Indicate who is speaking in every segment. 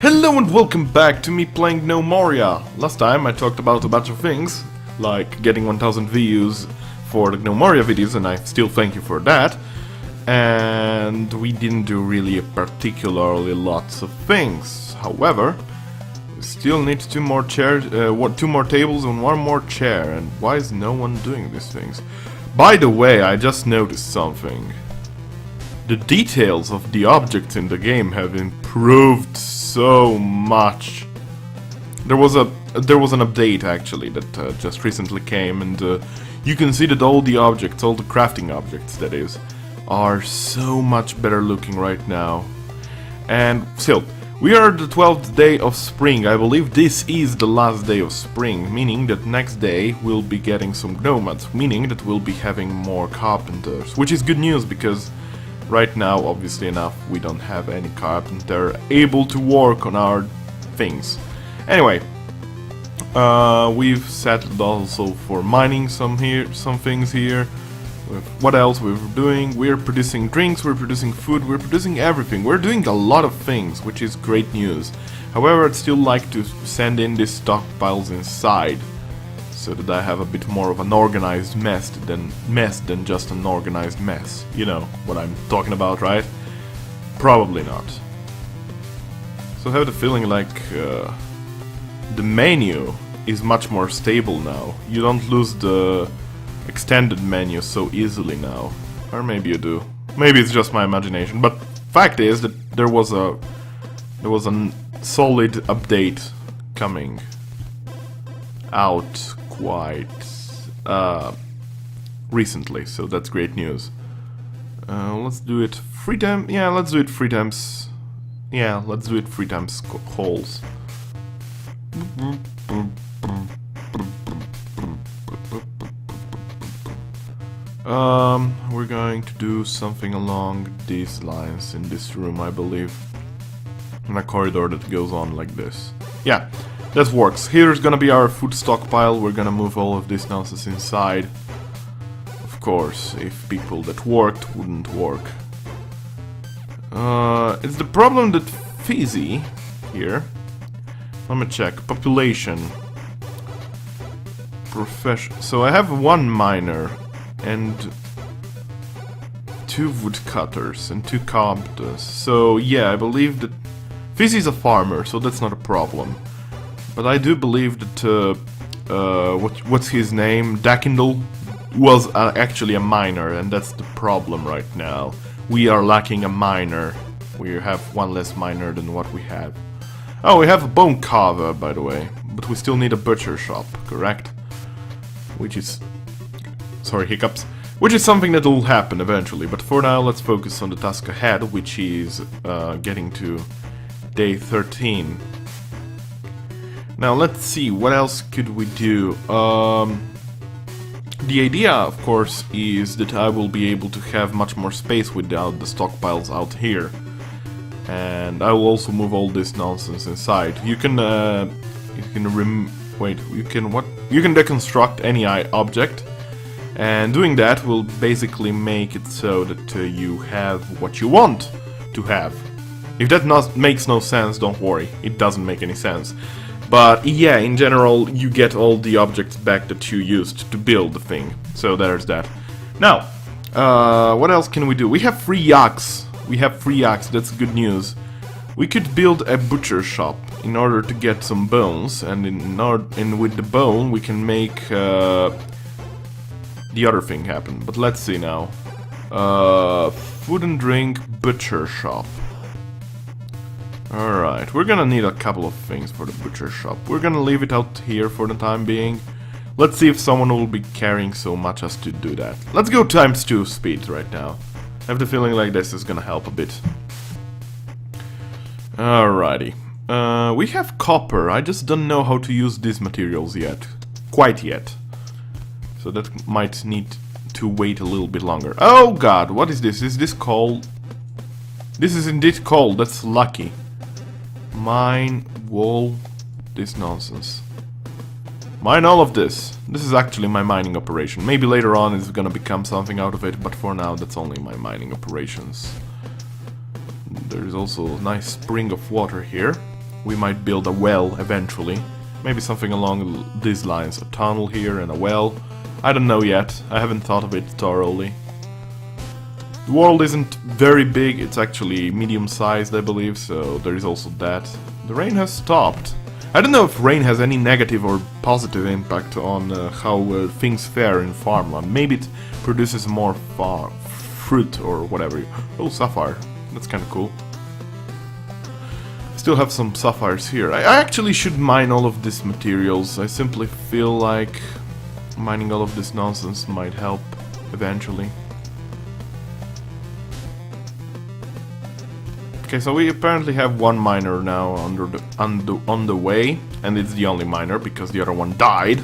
Speaker 1: Hello and welcome back to me playing Gnomoria. Last time I talked about a bunch of things, like getting 1000 views for the Gnomoria videos, and I still thank you for that. And we didn't do really particularly lots of things. However, we still need two more chairs, two more tables and one more chair. And why is no one doing these things? By the way, I just noticed something. The details of the objects in the game have improved so much. There was an update actually that just recently came, and you can see that all the objects, all the crafting objects that is, are so much better looking right now. And still, we are the 12th day of spring. I believe this is the last day of spring, meaning that next day we'll be getting some Gnomads, meaning that we'll be having more carpenters, which is good news because right now, obviously enough, we don't have any carpenter able to work on our things. Anyway, we've settled also for mining some things here. What else we're doing? We're producing drinks, we're producing food, we're producing everything. We're doing a lot of things, which is great news. However, I'd still like to send in these stockpiles inside, so that I have a bit more of an organized mess than just an organized mess. You know what I'm talking about, right? Probably not. So I have the feeling like the menu is much more stable now. You don't lose the extended menu so easily now. Or maybe you do. Maybe it's just my imagination. But fact is that there was a solid update coming out quite recently, so that's great news. Let's do it 3 times. Yeah, let's do it 3 times. Yeah, let's do it 3 times holes. We're going to do something along these lines in this room, I believe. In a corridor that goes on like this. Yeah. That works. Here's gonna be our food stockpile. We're gonna move all of this nonsense inside. Of course, if people that worked wouldn't work. It's the problem that Fizzy here. Let me check. Population. Profession. So I have 1 miner and 2 woodcutters and 2 carpenters. So yeah, I believe that Fizzy's a farmer, so that's not a problem. But I do believe that, what's his name? Dakindle was actually a miner, and that's the problem right now. We are lacking a miner. We have 1 less miner than what we have. Oh, we have a bone carver, by the way. But we still need a butcher shop, correct? Which is... sorry, hiccups. Which is something that will happen eventually. But for now, let's focus on the task ahead, which is getting to day 13. Now let's see, what else could we do? The idea, of course, is that I will be able to have much more space without the stockpiles out here. And I will also move all this nonsense inside. You can deconstruct any object. And doing that will basically make it so that you have what you want to have. If that makes no sense, don't worry, it doesn't make any sense. But yeah, in general, you get all the objects back that you used to build the thing. So there's that. Now, what else can we do? We have 3 yaks. That's good news. We could build a butcher shop in order to get some bones, and with the bone we can make the other thing happen. But let's see now. Food and drink butcher shop. Alright, we're gonna need a couple of things for the butcher shop. We're gonna leave it out here for the time being. Let's see if someone will be caring so much as to do that. Let's go ×2 speed right now. I have the feeling like this is gonna help a bit. Alrighty. We have copper. I just don't know how to use these materials yet. Quite yet. So that might need to wait a little bit longer. Oh god, what is this? Is this coal? This is indeed coal, that's lucky. Mine, wool, this nonsense. Mine all of this. This is actually my mining operation. Maybe later on it's gonna become something out of it, but for now that's only my mining operations. There is also a nice spring of water here. we might build a well eventually. Maybe something along these lines, a tunnel here and a well. I don't know yet, I haven't thought of it thoroughly. The world isn't very big, it's actually medium-sized, I believe, so there is also that. The rain has stopped. I don't know if rain has any negative or positive impact on how things fare in farmland. Maybe it produces more fruit or whatever. Oh, sapphire. That's kind of cool. I still have some sapphires here. I actually should mine all of these materials. I simply feel like mining all of this nonsense might help eventually. Okay, so we apparently have one miner now on the way, and it's the only miner because the other one died.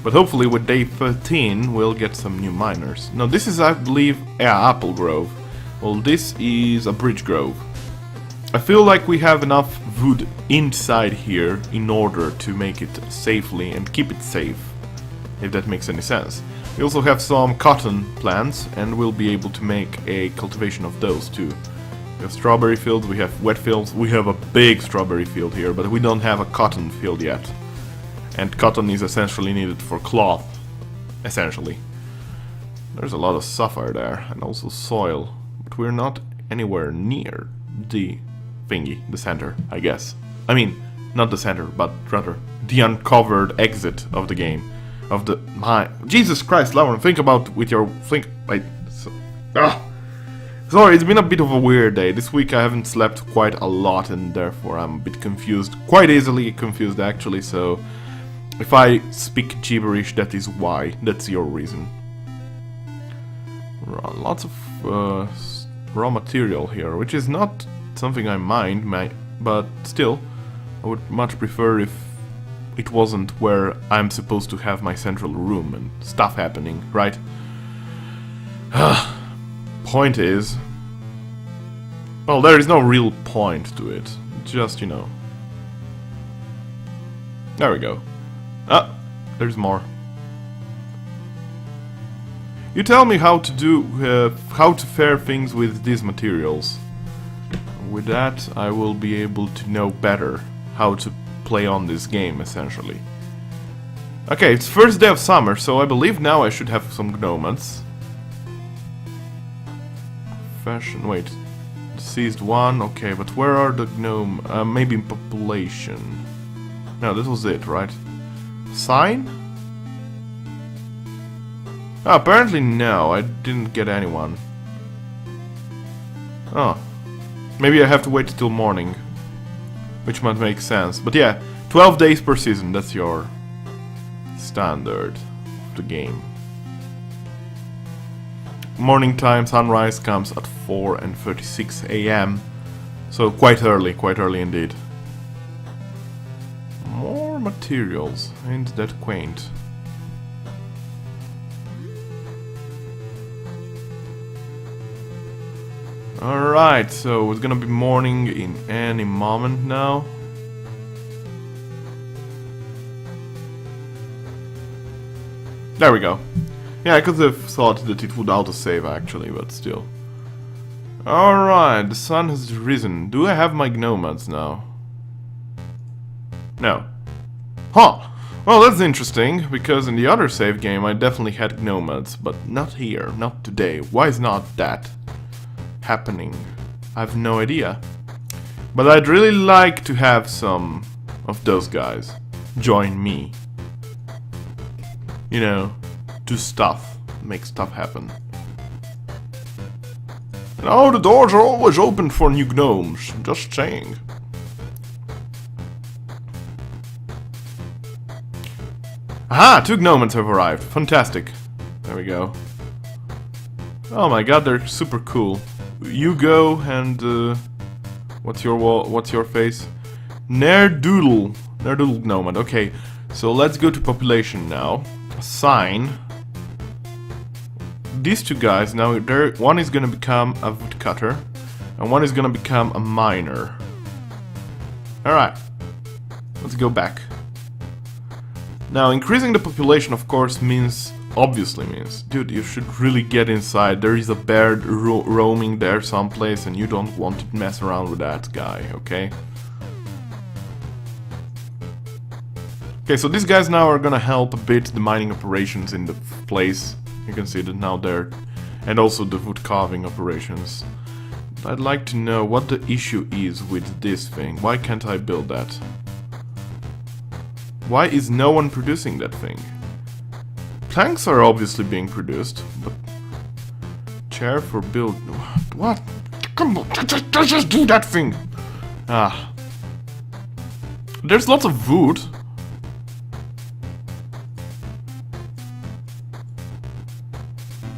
Speaker 1: But hopefully with day 13 we'll get some new miners. Now this is, I believe, Apple Grove. Well, this is a Bridge Grove. I feel like we have enough wood inside here in order to make it safely and keep it safe, if that makes any sense. We also have some cotton plants, and we'll be able to make a cultivation of those too. We have strawberry fields, we have wet fields, we have a big strawberry field here, but we don't have a cotton field yet. And cotton is essentially needed for cloth, essentially. There's a lot of sapphire there, and also soil, but we're not anywhere near the thingy, the center, I guess. I mean, not the center, but rather the uncovered exit of the game. Of the... Jesus Christ, Lauron, think about with your... Wait... Sorry, it's been a bit of a weird day. This week I haven't slept quite a lot and therefore I'm a bit confused. Quite easily confused actually, so... If I speak gibberish, that is why. That's your reason. Lots of raw material here, which is not something I mind, but still, I would much prefer if it wasn't where I'm supposed to have my central room and stuff happening, right? Point is... Well, there is no real point to it. Just, you know... There we go. Ah, there's more. You tell me how to fare things with these materials. With that, I will be able to know better how to play on this game, essentially. Okay, it's first day of summer, so I believe now I should have some Gnomads. Fashion, wait. Seized one, okay, but where are the gnome... maybe in population. No, this was it, right? Sign? Oh, apparently no, I didn't get anyone. Oh. Maybe I have to wait till morning. Which might make sense. But yeah, 12 days per season, that's your standard of the game. Morning time, sunrise comes at 4:36 AM. So quite early indeed. More materials, ain't that quaint. Alright, so it's gonna be morning in any moment now. There we go. Yeah, I could have thought that it would autosave actually, but still. Alright, the sun has risen. Do I have my Gnomads now? No. Huh! Well, that's interesting, because in the other save game I definitely had Gnomads, but not here, not today. Why is not that happening? I have no idea. But I'd really like to have some of those guys join me. You know, do stuff, make stuff happen. No, the doors are always open for new gnomes, just saying. Aha, 2 Gnomads have arrived, fantastic. There we go. Oh my god, they're super cool. You go and what's your face? Nerdoodle Gnomad. Okay, so let's go to population now. Assign. These 2 guys now. One is gonna become a woodcutter, and one is gonna become a miner. All right, let's go back. Now, increasing the population, of course, obviously means, dude, you should really get inside. There is a bear roaming there someplace, and you don't want to mess around with that guy, okay? Okay, so these guys now are gonna help a bit the mining operations in the place. You can see that now there. And also the wood carving operations. I'd like to know what the issue is with this thing. Why can't I build that? Why is no one producing that thing? Planks are obviously being produced, but... Chair for build... What? Come on, just do that thing! Ah. There's lots of wood.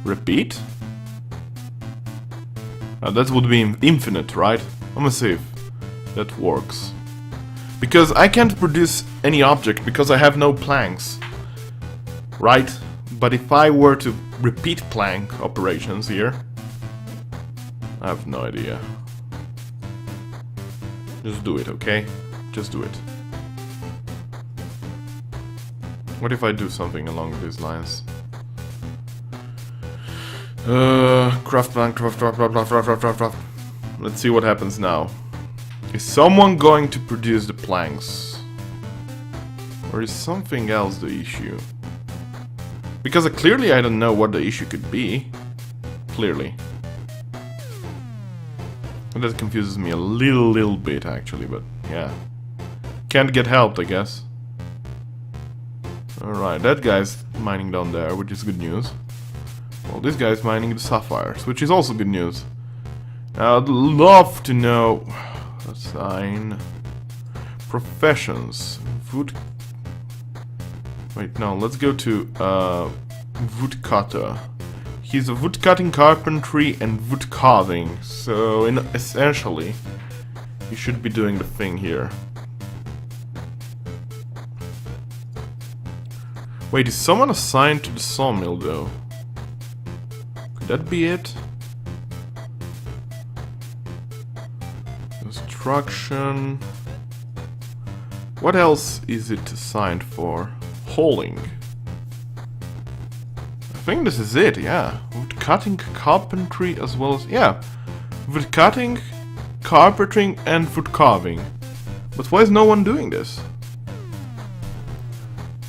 Speaker 1: Repeat? That would be infinite, right? I'm gonna see if that works. Because I can't produce any object because I have no planks. Right? But if I were to repeat plank operations here... I have no idea. Just do it, okay? Just do it. What if I do something along these lines? Craft plank, craft. Let's see what happens now. Is someone going to produce the planks? Or is something else the issue? Because clearly I don't know what the issue could be. Clearly. And that confuses me a little bit actually, but yeah. Can't get helped, I guess. Alright, that guy's mining down there, which is good news. Well, this guy's mining the sapphires, which is also good news. Now, I'd love to know... Assign... Professions. Wood... Wait, no, let's go to, woodcutter. He's a woodcutting, carpentry, and wood carving. So, essentially, he should be doing the thing here. Wait, is someone assigned to the sawmill, though? Could that be it? Construction... What else is it assigned for? Hauling. I think this is it, yeah. Wood cutting, carpentry, as well as... Yeah. Wood cutting, carpentering, and wood carving. But why is no one doing this?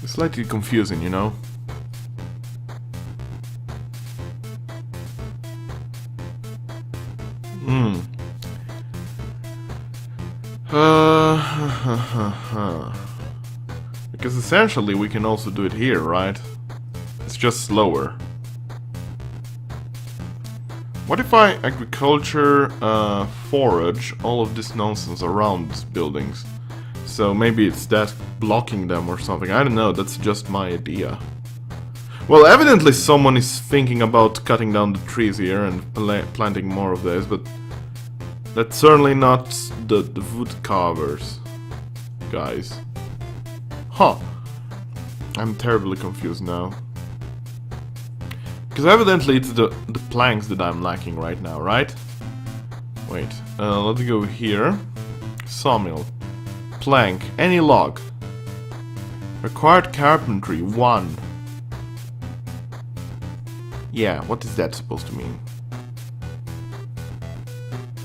Speaker 1: It's slightly confusing, you know? Because essentially we can also do it here, right? It's just slower. What if I agriculture, forage all of this nonsense around these buildings? So maybe it's that blocking them or something. I don't know, that's just my idea. Well, evidently someone is thinking about cutting down the trees here and planting more of those, but that's certainly not the wood carvers, guys. Huh. I'm terribly confused now. Because evidently it's the planks that I'm lacking right now, right? Wait, let's go here. Sawmill. Plank. Any log. Required carpentry, 1. Yeah, what is that supposed to mean?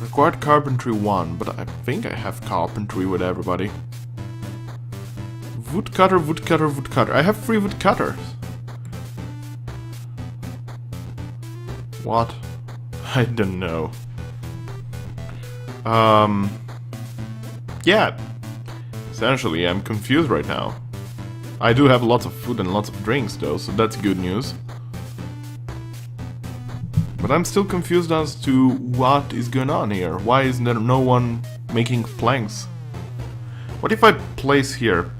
Speaker 1: Required carpentry 1, but I think I have carpentry with everybody. Woodcutter, woodcutter, woodcutter. I have 3 woodcutters. What? I don't know. Yeah. Essentially, I'm confused right now. I do have lots of food and lots of drinks though, so that's good news. But I'm still confused as to what is going on here. Why is there no one making planks? What if I place here?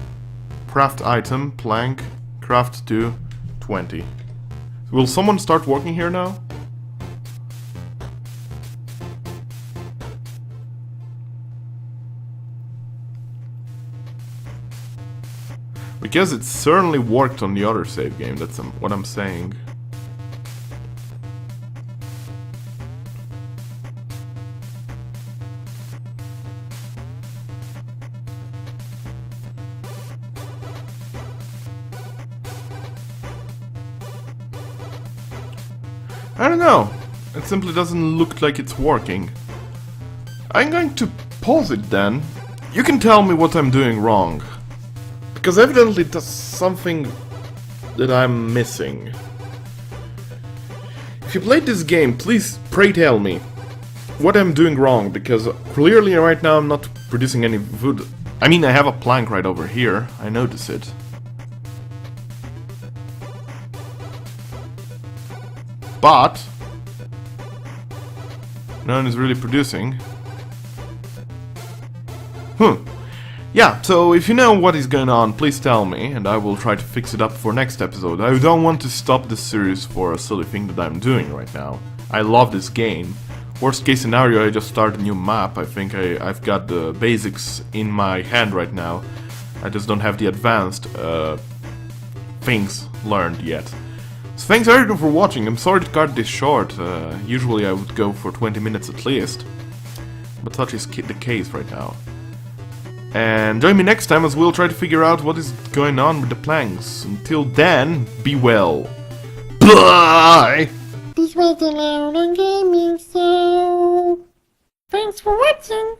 Speaker 1: Craft item, plank, craft to 20. Will someone start working here now? Because it certainly worked on the other save game, that's what I'm saying. I don't know. It simply doesn't look like it's working. I'm going to pause it then. You can tell me what I'm doing wrong. Because evidently that's something that I'm missing. If you played this game, please pray tell me what I'm doing wrong, because clearly right now I'm not producing any food. I mean, I have a plank right over here, I notice it. But no one is really producing. Yeah, so if you know what is going on, please tell me, and I will try to fix it up for next episode. I don't want to stop this series for a silly thing that I'm doing right now. I love this game. Worst case scenario, I just start a new map. I think I've got the basics in my hand right now. I just don't have the advanced things learned yet. So thanks everyone for watching. I'm sorry to cut this short. Usually I would go for 20 minutes at least. But such is the case right now. And join me next time as we'll try to figure out what is going on with the planks. Until then, be well. Bye!
Speaker 2: This was the Lauron Gaming Show. Thanks for watching.